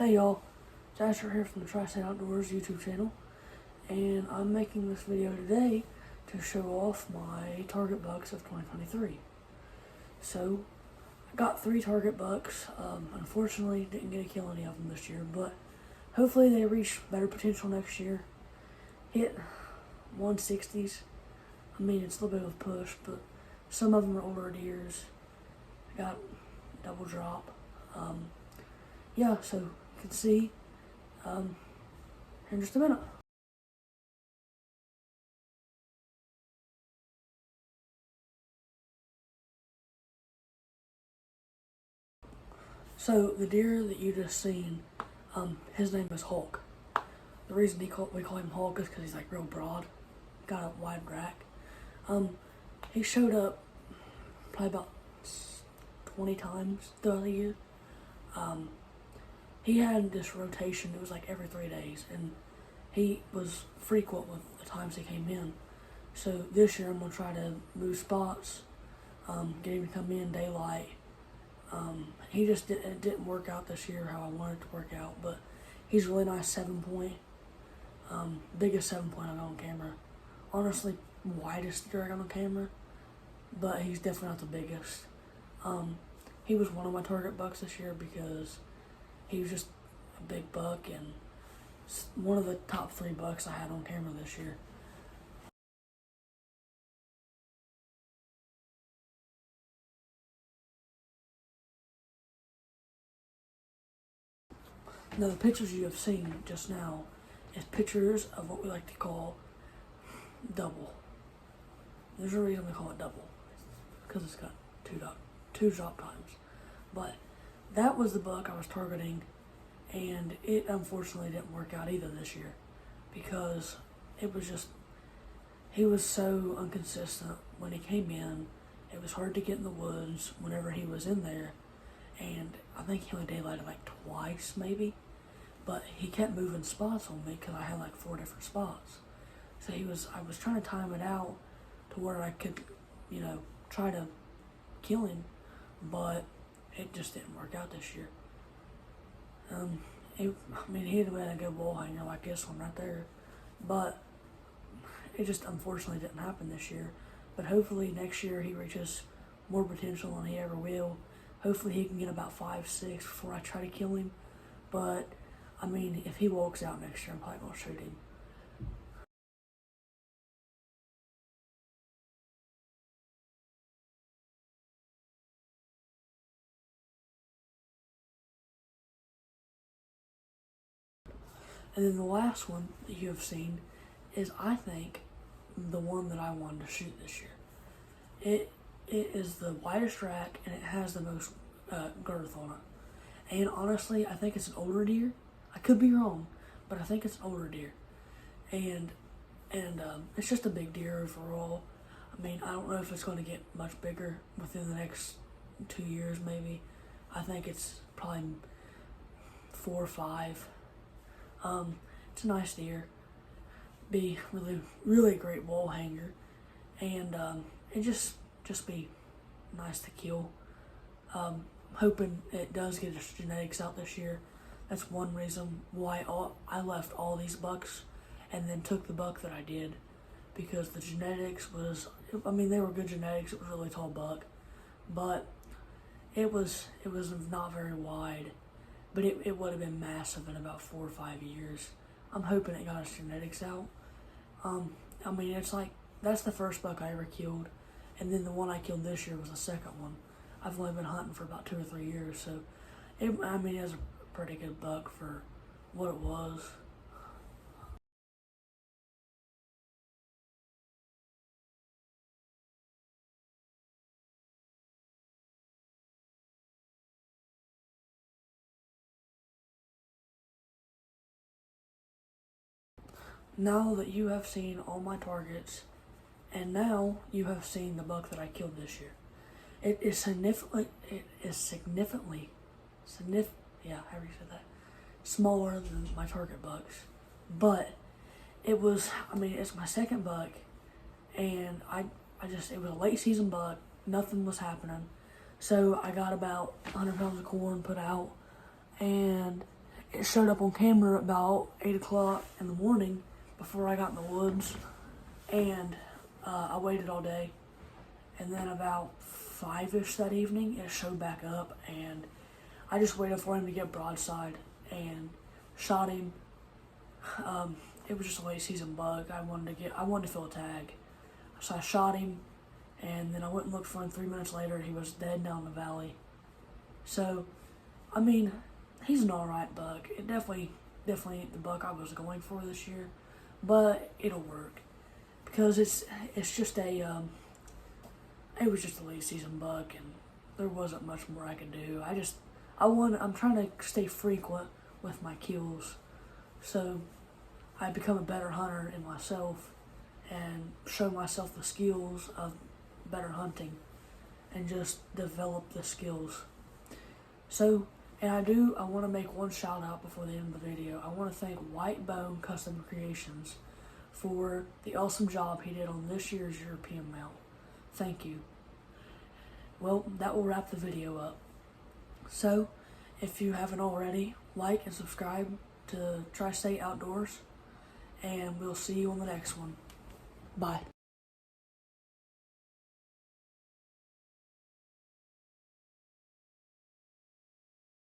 Hey y'all, it's Asher here from the Tri-State Outdoors YouTube channel, and I'm making this video today to show off my target bucks of 2023. So, I got 3 target bucks. Unfortunately, didn't get to kill any of them this year, but hopefully they reach better potential next year. Hit 160s. I mean, it's a little bit of a push, but some of them are older deers. I got double drop. Yeah, so you can see here in just a minute. So the deer that you just seen, his name is Hulk. The reason we call him Hulk is because he's like real broad, got a wide rack. He showed up probably about 20 times throughout the year. He had this rotation. It was like every 3 days, and he was frequent with the times he came in. So this year I'm gonna try to move spots, get him to come in daylight. It didn't work out this year how I wanted it to work out, but he's a really nice 7-point, biggest 7-point I got on camera. Honestly, widest deer I got on camera, but he's definitely not the biggest. He was one of my target bucks this year because he was just a big buck and one of the top 3 bucks I had on camera this year. Now the pictures you have seen just now is pictures of what we like to call double. There's a reason we call it double, because it's got two drop times. But that was the buck I was targeting, and it unfortunately didn't work out either this year because he was so inconsistent when he came in. It was hard to get in the woods whenever he was in there, and I think he only daylighted like twice maybe, but he kept moving spots on me because I had like 4 different spots. So I was trying to time it out to where I could, try to kill him, but it just didn't work out this year. He had been a good wall hanger like this one right there, but it just unfortunately didn't happen this year. But hopefully next year he reaches more potential than he ever will. Hopefully he can get about 5-6 before I try to kill him. But if he walks out next year, I'm probably gonna shoot him. And then the last one that you have seen is, I think, the one that I wanted to shoot this year. It is the widest rack, and it has the most girth on it. And honestly, I think it's an older deer. I could be wrong, but I think it's an older deer. And it's just a big deer overall. I don't know if it's going to get much bigger within the next 2 years, maybe. I think it's probably 4 or 5. It's a nice deer. Be really, really great wall hanger, and it just be nice to kill. Hoping it does get its genetics out this year. That's one reason why I left all these bucks and then took the buck that I did, because the genetics was, they were good genetics. It was a really tall buck, but it was not very wide. But it would have been massive in about 4 or 5 years. I'm hoping it got its genetics out. It's like, that's the first buck I ever killed. And then the one I killed this year was the second one. I've only been hunting for about 2 or 3 years. So, it was a pretty good buck for what it was. Now that you have seen all my targets, and now you have seen the buck that I killed this year, it is significantly, however you said that, smaller than my target bucks. But it was, it's my second buck, and it was a late season buck, nothing was happening. So I got about 100 pounds of corn put out, and it showed up on camera about 8 o'clock in the morning before I got in the woods, and I waited all day, and then about 5-ish that evening it showed back up, and I just waited for him to get broadside and shot him. It was just a late season bug. I wanted to fill a tag, so I shot him, and then I went and looked for him. 3 minutes later, he was dead down the valley. So, I mean, he's an alright buck. It definitely ain't the buck I was going for this year, but it'll work because it's just a it was just a late season buck, and there wasn't much more I could do. I'm trying to stay frequent with my kills, so I become a better hunter in myself and show myself the skills of better hunting and just develop the skills. So, and I want to make one shout out before the end of the video. I want to thank White Bone Custom Creations for the awesome job he did on this year's European mount. Thank you. Well, that will wrap the video up. So, if you haven't already, like and subscribe to Tri-State Outdoors, and we'll see you on the next one. Bye.